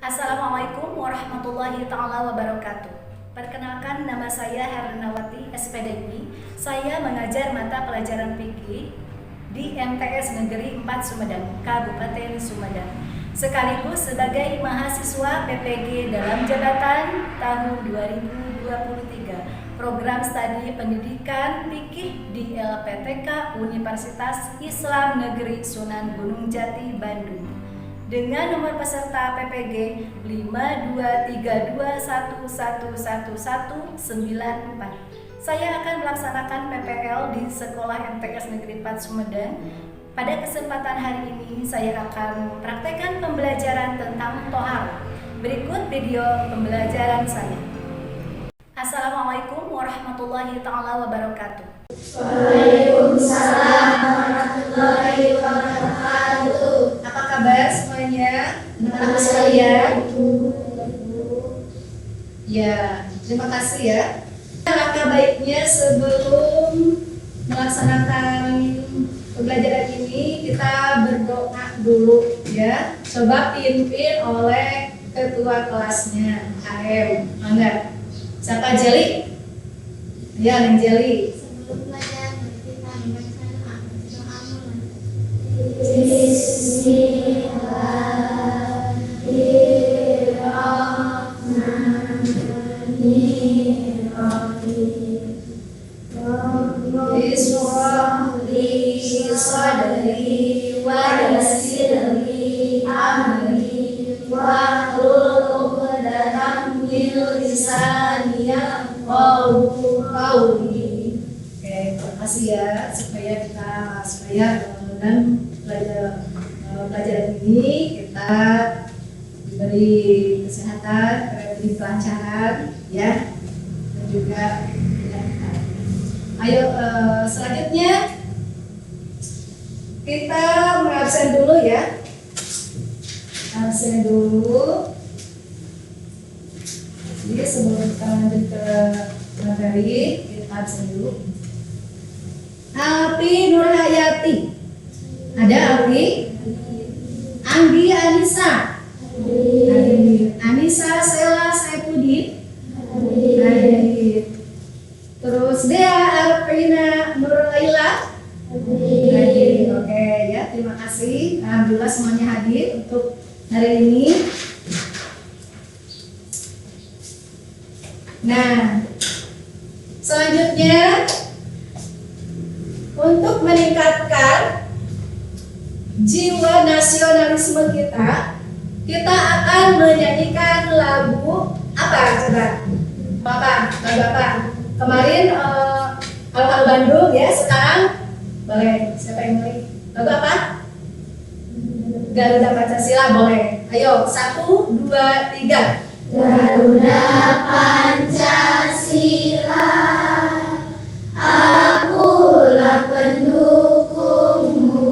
Assalamualaikum warahmatullahi taala wabarakatuh. Perkenalkan, nama saya Herlinawati SPDI. Saya mengajar mata pelajaran fikih di MTS Negeri 4 Sumedang, Kabupaten Sumedang. Sekaligus sebagai mahasiswa PPG dalam jabatan tahun 2023 Program Studi Pendidikan Fikih di LPTK Universitas Islam Negeri Sunan Gunung Jati, Bandung. Dengan nomor peserta PPG 52321111194. Saya akan melaksanakan PPL di Sekolah MTS Negeri 4 Sumedang. Pada kesempatan hari ini saya akan mempraktekkan pembelajaran tentang tohar. Berikut video pembelajaran saya. Assalamualaikum warahmatullahi taala wabarakatuh. Waalaikumsalam warahmatullahi wabarakatuh. Apa kabar semuanya? Anak-anak sekalian? Ya, terima kasih ya. Langkah baiknya sebelum melaksanakan pembelajaran ini kita berdoa dulu ya. Coba pimpin oleh ketua kelasnya, AM. Mangga. Siapa Jeli? Ya, Neng Jeli. Sebelum belajar kita membaca Bismillahirrahmanirrahim. Ishrah li sadri wa yassir li amri wahlul 'uqdatam min lisani yafqahu qawli. Oke, terima kasih ya supaya dalam pelajaran ini kita diberi kesehatan, diberi kelancaran ya, dan juga kemudahan. Ayo selanjutnya kita mengabsen dulu ya. Absen dulu. Jadi sebelum kita lanjut ke materi, kita absen dulu. Alfi Nurhayati. Ada Alfi? Anggi Anissa. Anissa Sela Saipudin. Adit. Terus Dea Arfina Nurlaila. Hadir. Oke ya, terima kasih. Alhamdulillah semuanya hadir untuk hari ini. Nah, selanjutnya untuk meningkatkan jiwa nasionalisme kita akan menyanyikan lagu apa coba? Lagu apa? Kemarin Al Bandung ya, sekarang boleh siapa yang mulai? Lagu apa? Garuda Pancasila boleh. Ayo 1, 2, 3. Garuda Pancasila, akulah pendukungmu,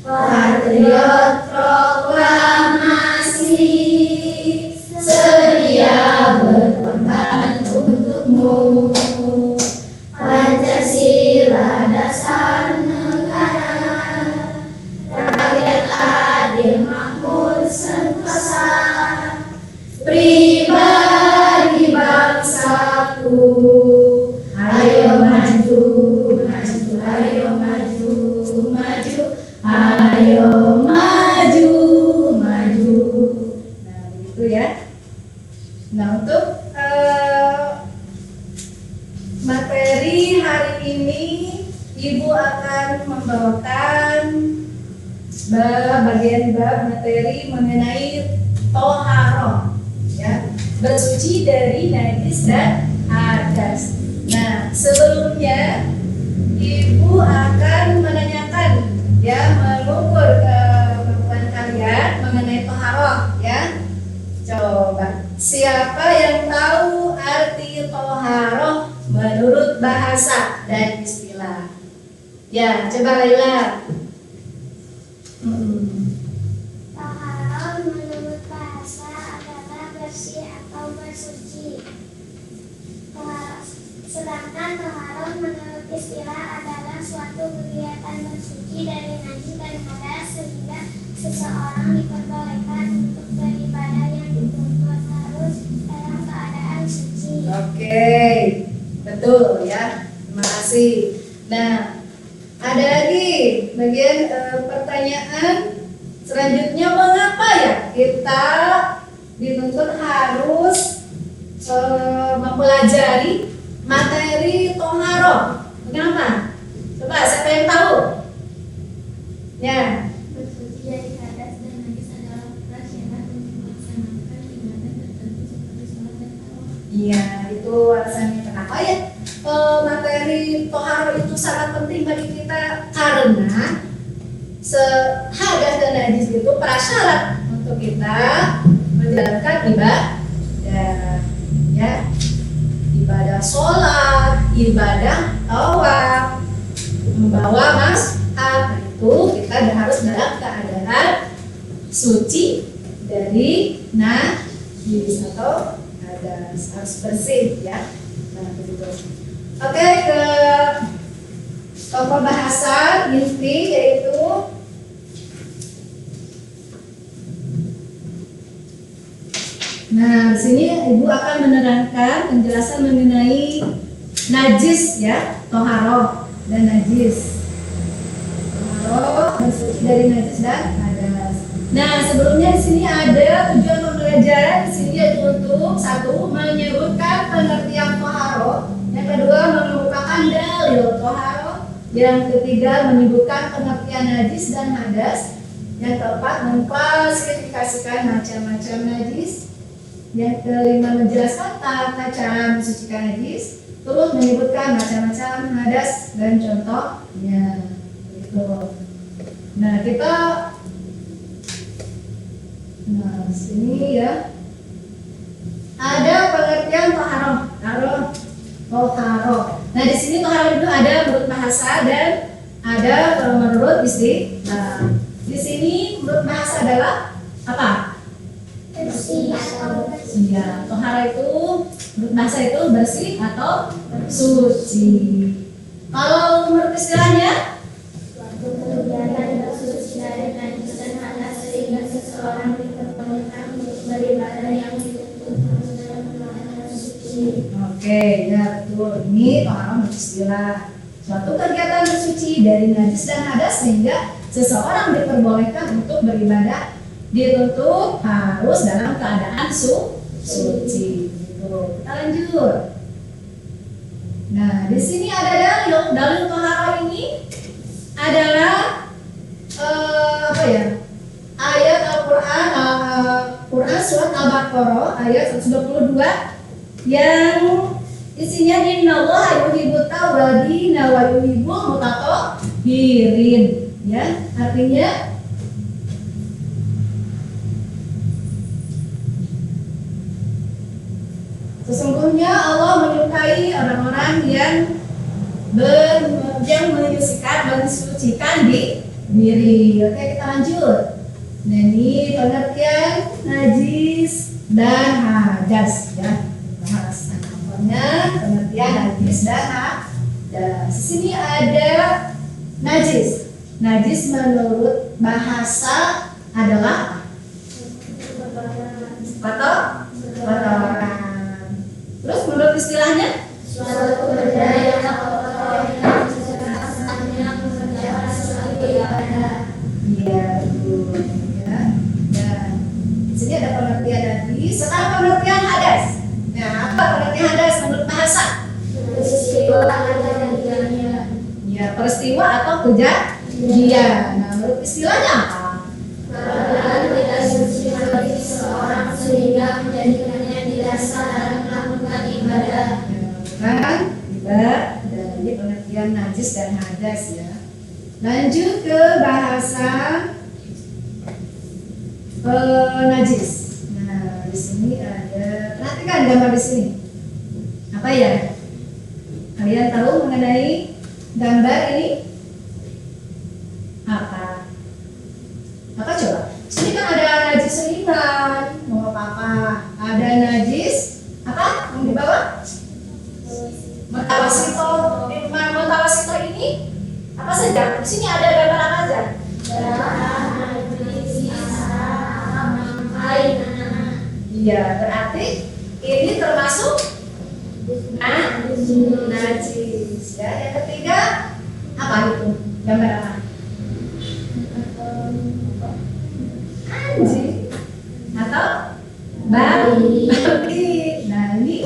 patriot proklamasi, sedia berkorban untukmu. Pancasila dasar negara, rakyat adil makmur sentosa, pribadi bangsaku. Ayo maju, maju, ayo maju, maju, ayo maju, maju. Nah, begitu ya. Nah, untuk materi hari ini Ibu akan membawakan bagian bab materi mengenai toharoh ya, bersuci dari najis dan hadas. Nah, sebelumnya Ibu akan menanyakan ya, mengukur kemampuan kalian mengenai toharoh ya. Coba, siapa yang tahu arti toharoh menurut bahasa dan istilah? Ya, coba Laila. Toharoh menurut bahasa adalah bersih atau bersuci. Sedangkan toharoh menurut istilah adalah suatu kegiatan bersuci dari najis dan hadas sehingga seseorang diperbolehkan untuk beribadah betul ya. Terima kasih. Nah, ada lagi bagian pertanyaan selanjutnya, mengapa ya kita dituntut harus mempelajari materi toharoh? Kenapa? Coba siapa yang tahu? Ya. Bersuci dari hadas dan najis adalah prasyarat untuk melaksanakan ibadah tertentu seperti sholat dan tarawih. Iya, itu alasannya kenapa ya materi toharoh itu sangat penting bagi kita, karena hadas dan najis itu prasyarat untuk kita menjalankan ibadah, ya, ibadah sholat, ibadah tawaf, membawa mashaf. Itu kita harus dalam keadaan suci dari najis atau hadas, harus bersih ya. Nah, begitu. Oke, ke pembahasan inti yaitu nah, di sini Ibu akan menerangkan penjelasan mengenai najis ya, toharoh dan najis. Toharoh bersuci dari najis dan hadas. Nah, sebelumnya di sini ada tujuan pembelajaran di sini yaitu untuk satu, menyebutkan pengertian toharoh, yang kedua mengemukakan dalil toharoh, yang ketiga menyebutkan pengertian najis dan hadas, yang keempat mengklasifikasikan macam-macam najis, yang kelima menjelaskan tata cara mensucikan najis, terus menyebutkan macam-macam hadas dan contohnya. Gitu. Nah, kita sini ya ada pengertian toharoh. Nah, di sini toharoh itu ada menurut bahasa dan ada menurut istilah. Di sini menurut bahasa adalah apa? Bersih atau Ya, toharoh itu menurut bahasa itu bersih atau suci. Kalau menurut istilahnya suatu kegiatan bersuci dari najis dan hadas sehingga seseorang diperbolehkan untuk beribadah yang dituntut harus dalam keadaan suci. oke, ya betul. Ini toharoh menurut istilah. Suatu kegiatan bersuci dari najis dan hadas sehingga seseorang diperbolehkan untuk beribadah, dituntut harus dalam keadaan suci. Gitu. Kita lanjut. Nah, di sini ada dalil toharoh ini adalah apa ya? Ayat Al-Qur'an, Quran surat Al-Baqarah ayat 122 yang isinya innallaha yuhibbut tawwabina wa yuhibbul mutatahhirin, ya. Artinya sesungguhnya Allah menyukai orang-orang yang mensucikan diri. Oke, kita lanjut. Nah, ini pengertian najis dan hadas ya. Bahas contohnya pengertian najis dan hadas. Di sini ada najis. Najis menurut bahasa adalah kotoran. Terus menurut istilahnya Suatu benda yang kotor yang sebenarnya mengerjakan sesuatu ibadah. iya betul ya. Dan di sini ada pengertian najis. Sekarang pengertian hadas. Nah, apa pengertian hadas menurut bahasa? Peristiwa ada dengannya. Ya, peristiwa atau kejadian. Nah, menurut istilahnya apa? Keadaan tidak suci bagi seseorang sehingga menjadikannya didasar dalam melakukan ibadah. Kan ibadah. Jadi pengertian najis dan hadas ya. Lanjut ke bahasa najis. Nah, di sini ada, perhatikan gambar di sini. Apa ya? Kalian tahu mengenai gambar ini? Apa? Apa coba? Sini kan ada najis ringan, mau apa? Ada najis apa? Yang di bawah? Mutawasito. Mutawasito ini apa saja? Di sini ada gambar apa saja? Iya, berarti ini termasuk najis. Ya, yang ketiga apa itu? Gambar apa? Anjing atau babi. Nah, ini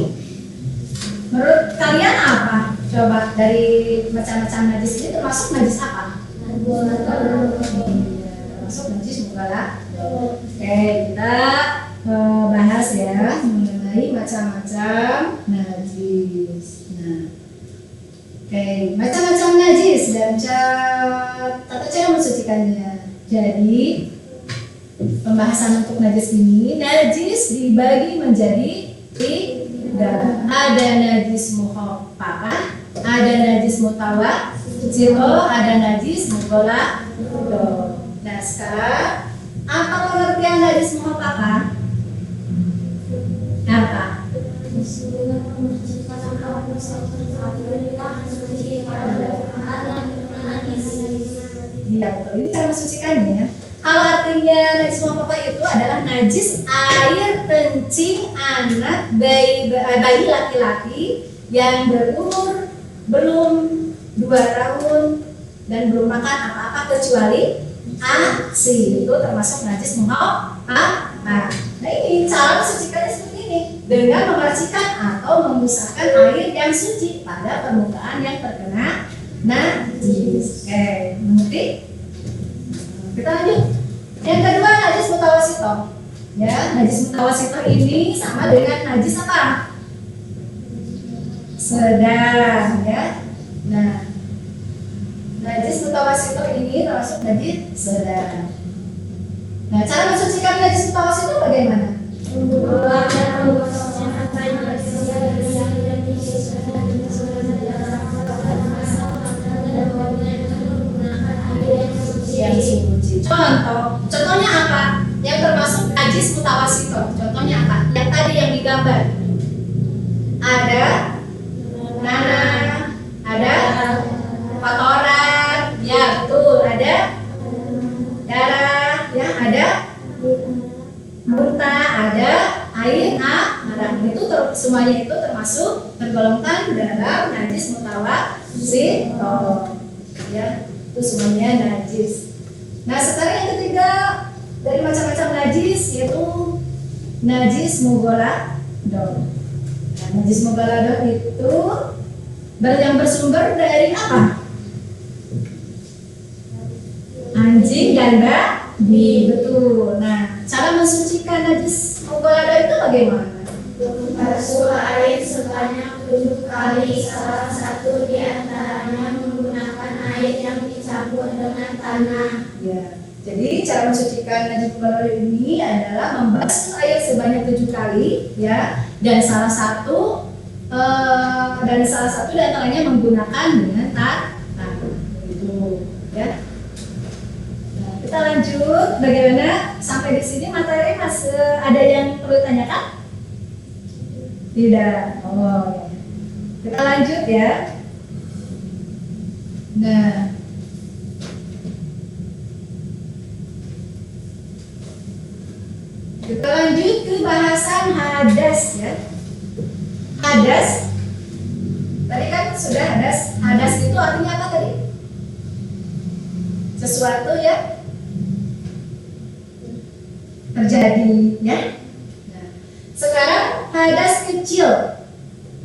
menurut kalian apa? Coba dari macam-macam najis ini termasuk najis apa? Termasuk najis mughalah. Oke, kita bahas ya mengenai macam-macam najis. Nah, oke, macam-macam najis dan tata cara mensucikannya. Jadi pembahasan untuk najis ini, najis dibagi menjadi tiga. Ada najis muhaqqaqah, ada najis mutawassith, ada najis mughalah. Nah, sekarang apa pengertian najis muhaqqaqah? Apa? Iya, betul. Ini cara mensucikannya. Kalau artinya najis muhaqqaqah itu adalah najis air kencing anak bayi laki-laki yang berumur belum 2 tahun dan belum makan apa-apa kecuali ASI. Itu termasuk najis muhaqqaqah. Nah, ini cara mensucikannya seperti ini, dengan memercikan atau memusahkan air yang suci pada permukaan yang terkena najis. Oke, mengerti? Kita lanjut. Yang kedua, najis mutawassith. Ya, najis mutawassith ini sama dengan najis apa? Sedang, ya. Nah, najis mutawassith ini termasuk najis sedang. Nah, cara mensucikan najis mutawassith itu bagaimana? Yang suci. Contohnya apa? Yang termasuk najis mutawassith. Contohnya apa? Yang tadi yang digambar. Ada nanah, ada kotoran, ya betul, ada darah, ya ada muntah, ada air, itu semuanya itu termasuk tergolongkan dalam najis mutawassith. Ya, itu semuanya najis. Nah, sekarang yang ketiga dari macam-macam najis yaitu najis mughalah. Nah, najis mughalah itu yang bersumber dari apa? Anjing dan babi, betul. Nah, cara mensucikan najis mughalah itu bagaimana? Membasuh air sebanyak 7 kali, salah satu di antaranya menggunakan air yang dicampur dengan tanah. Ya, jadi cara mensucikan najis mughalah ini adalah membasuh air sebanyak 7 kali, ya, dan salah satu di antaranya menggunakan dengan tanah. Itu, ya. Nah, kita lanjut. Bagaimana sampai di sini materi ada yang perlu tanyakan? Tidak. Oh, ya. Kita lanjut ya. Nah, kita lanjut ke bahasan hadas ya. Hadas. Tadi kan sudah hadas. Hadas itu artinya apa tadi? Sesuatu ya terjadi ya. Nah, sekarang hadas kecil.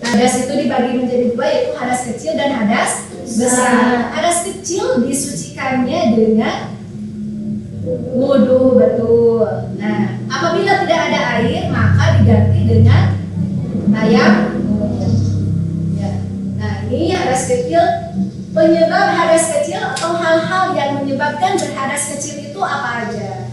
Hadas itu dibagi menjadi 2, yaitu hadas kecil dan hadas besar. Hadas kecil disucikannya dengan wudu, betul. Nah, apabila tidak ada air maka diganti dengan tayamum. Ya. Nah, ini hadas kecil. Penyebab hadas kecil atau hal-hal yang menyebabkan berhadas kecil itu apa aja?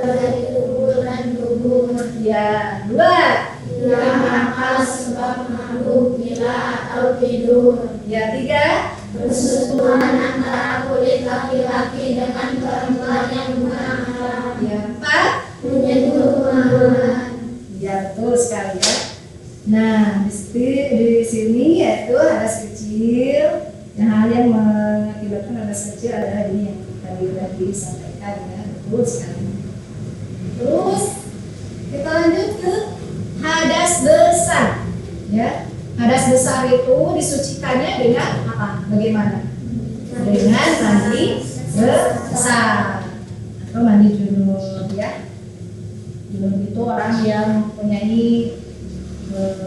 Dari tubuh dan tubuh. Ya, 2. Yang akal sebab mabuk, gila atau tidur. Ya, 3. Persetubuhan antara kulit laki-laki dengan perempuan yang bukan mahram. Ya, 4. Menyentuh kemaluan. Ya, betul sekali ya. Nah, di sini yaitu hadas kecil. Yang hal yang mengakibatkan hadas kecil adalah ini yang tadi sudah disampaikan ya, betul sekali. Terus kita lanjut ke hadas besar. Ya, hadas besar itu disucikannya dengan apa? Bagaimana? Dengan mandi besar atau mandi junub ya. Junub itu orang yang mempunyai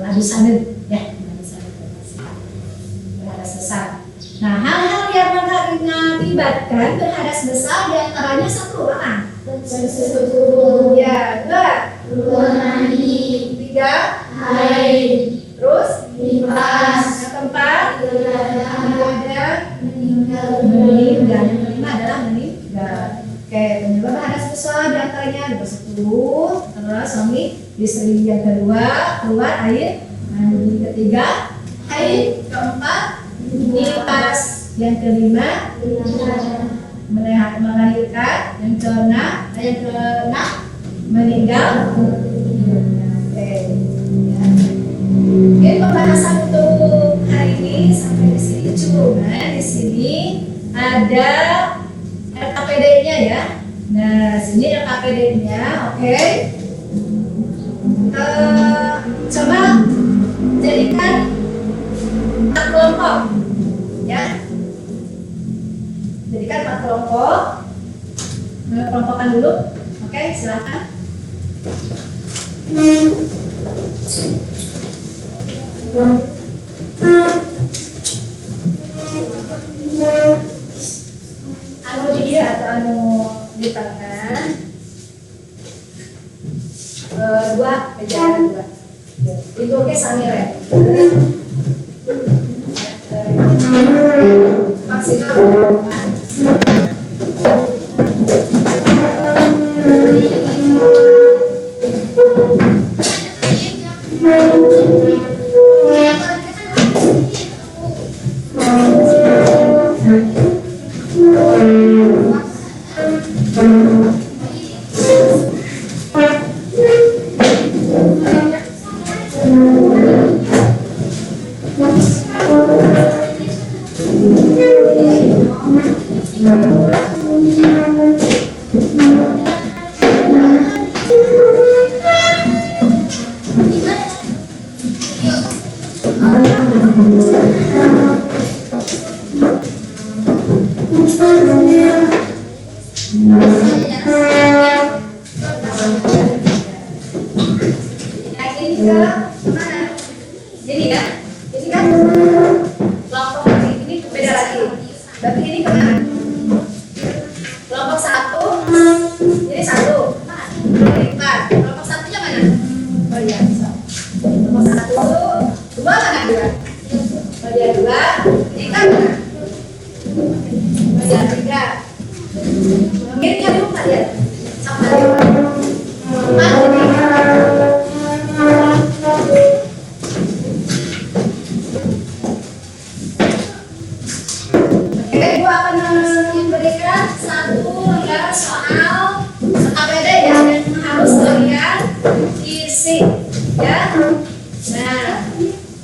habis sanad ya, habis sanad berhadas besar. Nah, hal-hal yang mengakibatkan berhadas besar diantaranya satu apa? Ya, dua, tiga, terus yang keempat ada meninggal. Yang kelima adalah meninggal. Oke, penyebab hadas besar diantaranya ada bersetubuh, terus suami istri. Yang kedua keluar air mani. Ketiga haid. Keempat nifas. Yang kelima melahirkan. Yang keenam meninggal. Oke, ya. Oke, pembahasan untuk hari ini sampai di sini. Cuma di sini ada LKPD-nya ya. Nah, sini LKPD-nya, oke. Coba jadikan 4 kelompok, ya. Jadikan 4 kelompok. Kelompokkan dulu, oke, silakan. Anu dia atau anu di tengah, dua meja dua. Itu oke sambil ya. Maksimal.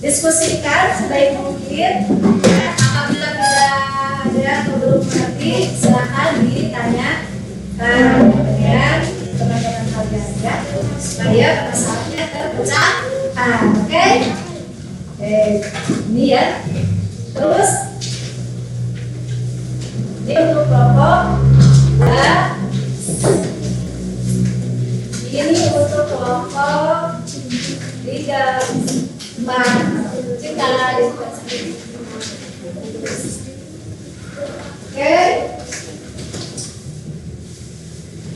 Diskusikan sebaik mungkin. Apabila tidak ada atau belum mengerti, silakan ditanyakan dengan teman-teman kalian ya, supaya masalahnya terpecahkan. Oke? Ini ya. Terus ini untuk kelompok ya. Ini untuk kelompok 3, 4. Oke.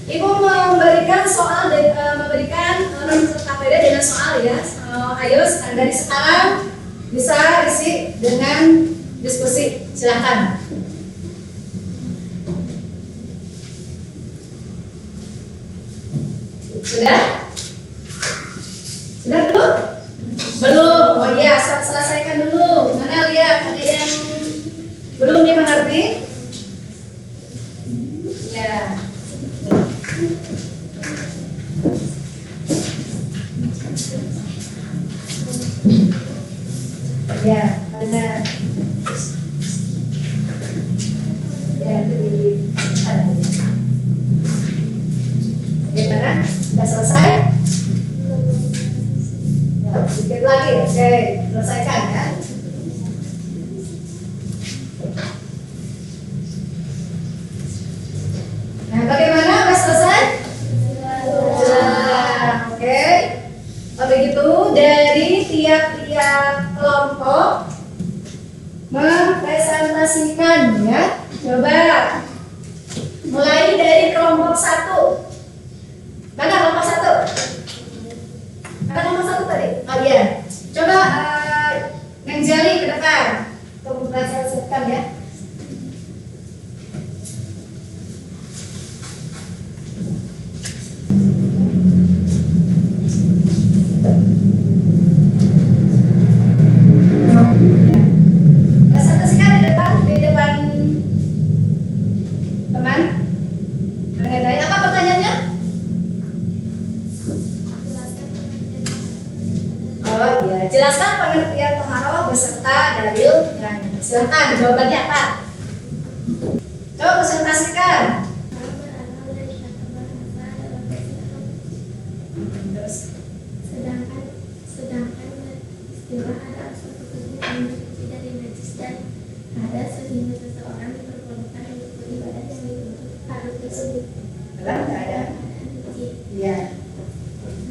Ibu memberikan soal memberikan KPD dengan soal ya. Ayo dari sekarang bisa isi dengan diskusi. Silakan. Sudah? Sudah belum? Belum. Oh iya, selesaikan dulu. Mana lihat ada yang belum dimengerti? Ya. Ya, benar. Ya, gimana? Sudah selesai? Ya, sedikit lagi. lagi. Oke, selesaikan ya. Nah, bagaimana? Udah selesai? Sudah. Oke. Kalau begitu dari tiap-tiap kelompok mempresentasikan ya. Coba mulai dari kelompok 1. Mana kelompok 1? Mana kelompok 1 tadi? Oh iya. Coba menjali ke depan untuk mempresentasikan ya. Presentasikan di depan teman. Mengenai apa pertanyaannya? Oh iya, jelaskan pengertian toharoh beserta dalilnya. Silakan jawabannya apa? Coba presentasikan. Terus. Sedangkan istilah ada suatu kesulitan mencuci dari najis dan ada sehingga seseorang diperbolehkan untuk beribadah yang dituntut harus tersebut Dalam keadaan. suci Iya.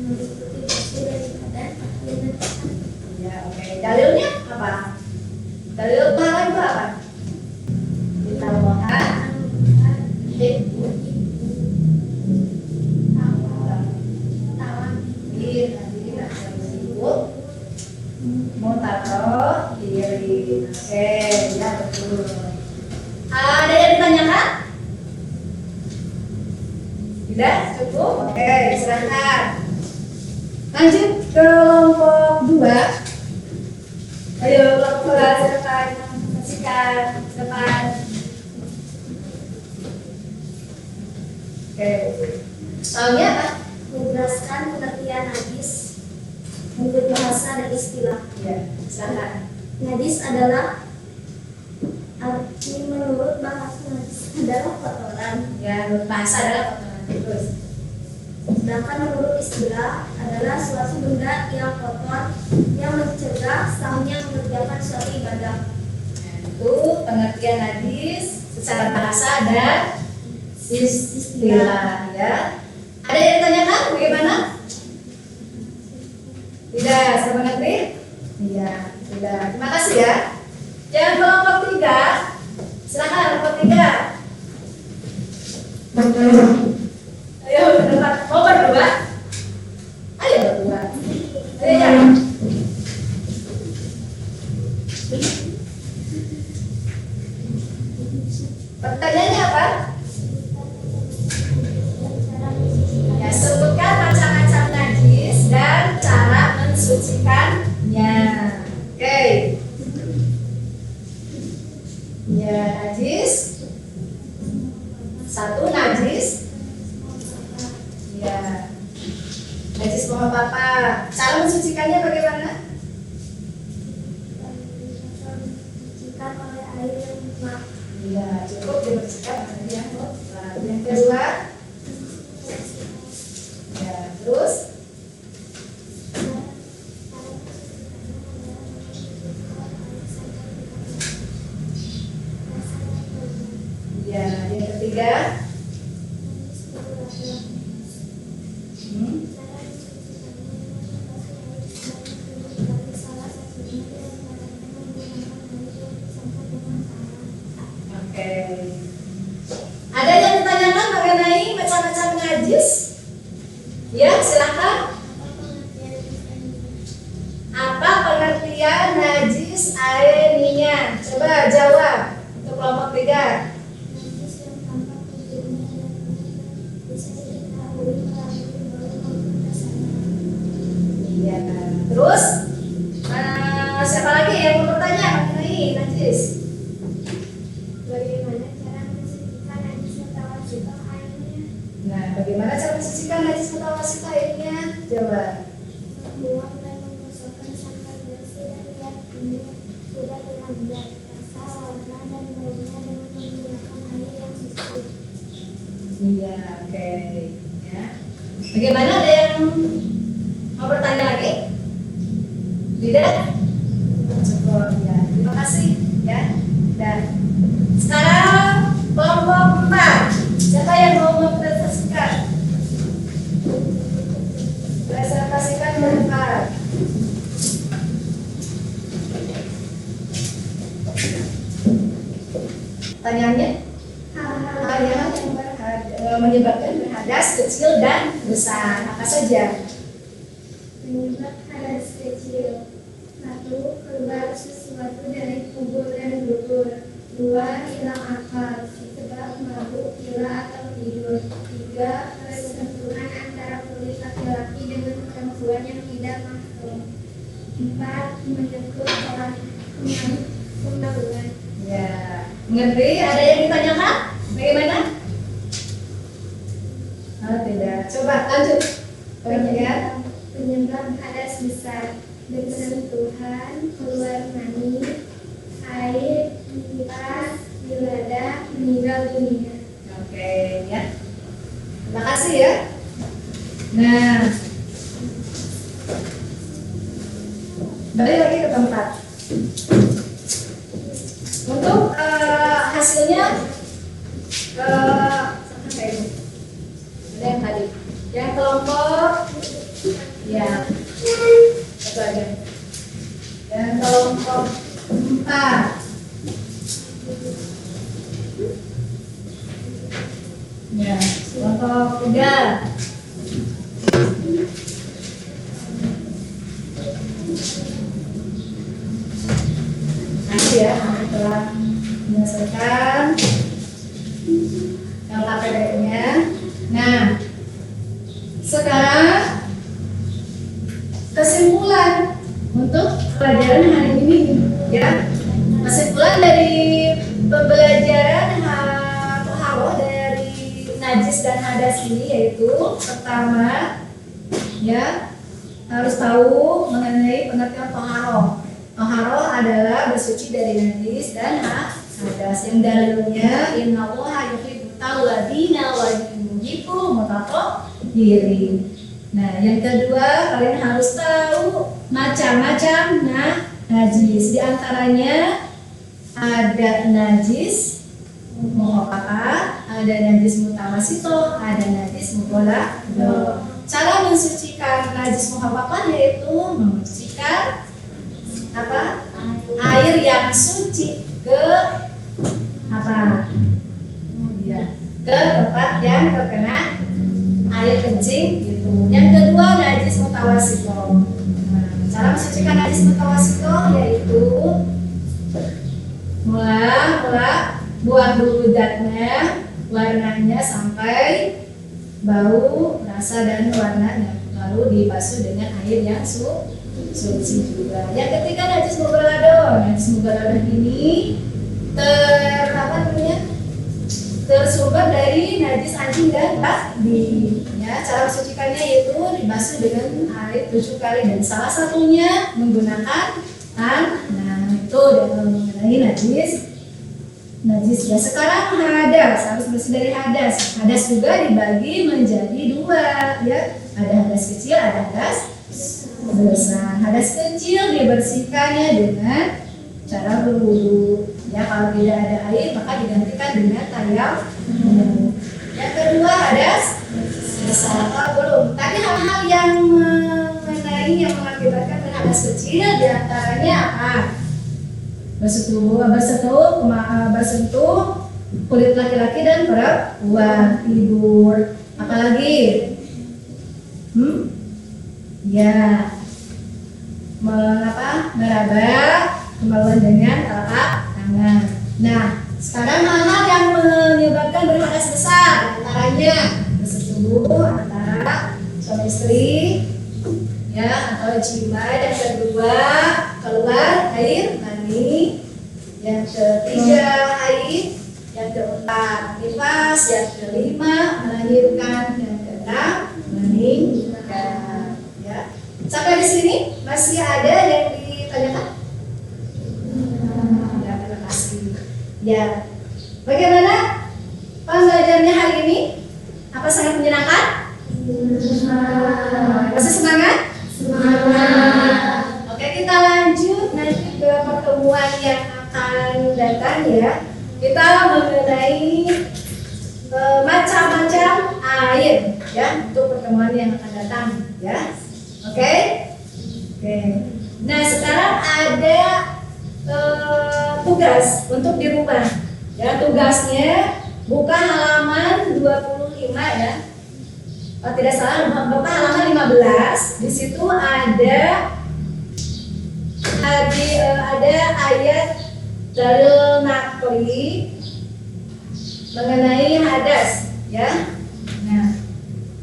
meliputi bersih dari badan dan Ya, oke. Dalilnya apa? Dalil toharoh itu apa? Ditambahkan Mutaro diri. Oke, ya betul. Ada yang ditanyakan? Tidak? Cukup? Oke, silakan. Lanjut ke kelompok 2. Ayo kelompok 2 silakan kasihkan depan. Oke. Soalnya apa? menjelaskan pengertian najis menurut bahasa dan istilah. Ya, silakan. Najis adalah arti menurut bahasa najis adalah kotoran. Ya, menurut bahasa adalah kotoran. Terus. Sedangkan menurut istilah adalah suatu benda yang kotor yang mencegah sahnya mengerjakan suatu ibadah. Nah, itu pengertian najis secara bahasa dan istilah ya. Ada yang ditanyakan bagaimana? Tidak, saya mengerti? Iya, sudah. Terima kasih ya. Yang kelompok 3, silakan kelompok 3. Ayo ke depan. Mau berdua? Ayo berdua. Ayo ya. Pertanyaannya apa? Ya, sebutkan macam-macam najis dan cara mensucikannya. Oke. Ya, najis. 1 najis. Ya. Najis mau apa? Cara mensucikannya bagaimana? Dicucikan oleh air yang lemah. Ya, cukup dibersihkan dengan yang kotor. Yang kedua, ya, terus. Ya, yang ketiga. Hmm. Oke. Ada yang ditanyakan mengenai macam-macam najis? Ya, silakan. Apa pengertian najis aininya? Coba jawab untuk kelompok 3. Najis yang tampak tubuhnya dan bisa diketahui melalui bau maupun rasanya. Iya. Terus, siapa lagi yang mau bertanya mengenai najis? Bagaimana cara mensucikan najis atau wajiban airnya? Nah, bagaimana cara mensucikan najis atau wasit airnya? Coba. Membuang dan menggosokkan sampai bersih dan lihat ini sudah hilang dari rasa, warna, dan baunya dengan menggunakan air yang suci. Iya, oke. Ya. Bagaimana, ada yang mau bertanya lagi? Tidak? Cukup ya. Terima kasih ya. Dan sekarang kelompok 4. Siapa yang mau mempresentasikan? Presentasikan mereka. Pertanyaannya? Hal-hal yang menyebabkan hadas kecil dan besar apa saja? Penyebab hadas kecil. 1. Keluar sesuatu dari kubur dan dubur. 2. Hilang akal, sebab mabuk, gila atau tidur. 3. Persentuhan antara kulit laki-laki dengan perempuan yang tidak mahram. 4. Menyentuh orang kemaluan. Ya, mengerti? Ada yang ditanyakan? Bagaimana? Oh, tidak. Coba lanjut. Pengertian. Penyebab hadas besar. Bersentuhan, keluar mani, air, nifas, wilada, meninggal dunia. Oke, ya. Terima kasih ya. Nah, balik lagi ke tempat. Untuk hasilnya sama kayak ini. Ada yang tadi. Yang kelompok, ya, satu aja. Yang kelompok 4. Ya, kelompok 3. Nanti ya, setelah menyelesaikan LKPDN-nya. Nah, sekarang kesimpulan untuk pelajaran hari ini ya. Kesimpulan dari pembelajaran toharoh dari najis dan hadas ini yaitu pertama ya harus tahu mengenai pengertian toharoh. Toharoh adalah bersuci dari najis dan hadas yang dalilnya innallaha yuhibbut tawwabina wa yuhibbu mutatahhirin. Nah, yang kedua kalian harus tahu macam-macam najis. Di antaranya ada najis muhafafah, ada najis mutawasito, ada najis mughalladh. Cara mensucikan najis muhafafah yaitu mensucikan apa? Air yang suci ke apa? Ya, ke tempat yang terkena air kencing gitu. Yang kedua najis mutawasito. Nah, cara mensucikan najis mutawasito yaitu mula buang dulu zatnya, warnanya sampai bau, rasa dan warnanya. Lalu dibasuh dengan air yang suci juga. Yang ketiga najis mughalladh. Najis mughalladh ini tersumber dari najis anjing dan babi. Ya, cara mensucikannya yaitu dibasuh dengan air 7 kali dan salah satunya menggunakan tangan. Nah, itu mengenai najis. Ya, sekarang hadas, harus bersih dari hadas. Hadas juga dibagi menjadi 2 ya. Ada hadas kecil, ada hadas besar. Hadas kecil dibersihkannya dengan cara berwudu. Ya, kalau tidak ada air maka digantikan dengan tayamum. Yang kedua hadas besar. Belum. Tadi hal-hal yang mengenai yang mengakibatkan hadas kecil diantaranya apa? Bersentuh kulit laki-laki dan perempuan, tidur, apalagi? Ya, meraba kemaluan dengan telapak tangan. Nah, sekarang hal-hal yang menyebabkan berhadas besar, antaranya bersetubuh antara suami istri, ya, atau jima. Yang kedua keluar air mani. Yang ketiga haid. Yang keempat nifas. Yang kelima melahirkan. Yang keenam meninggal. Ya. Sampai di sini masih ada yang ditanyakan? Ya, terima kasih. Ya, bagaimana pembelajarannya hari ini? Apa sangat menyenangkan? Masih semangat? Semangat. Oke, kita datang ya, kita mengenai macam-macam air ya untuk pertemuan yang akan datang ya. Oke? Oke. Nah, sekarang ada tugas untuk di rumah. Ya, tugasnya buka halaman 25 ya. Oh, tidak salah, buka halaman 15. Di situ ada ayat dalil nakli mengenai hadas ya. Nah,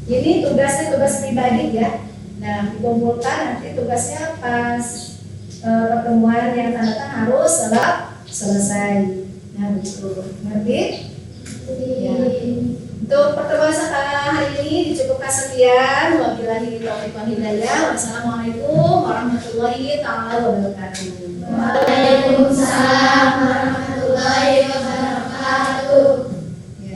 ini tugasnya tugas pribadi ya. Nah, dikumpulkan nanti tugasnya pas pertemuan yang akan datang harus selesai. Nah, begitu. Ngerti? Ya. Untuk pertemuan hari ini dicukupkan sekian. Wabillahi taufiq wal hidayah. Wassalamualaikum warahmatullahi wabarakatuh. Waalaikumsalam.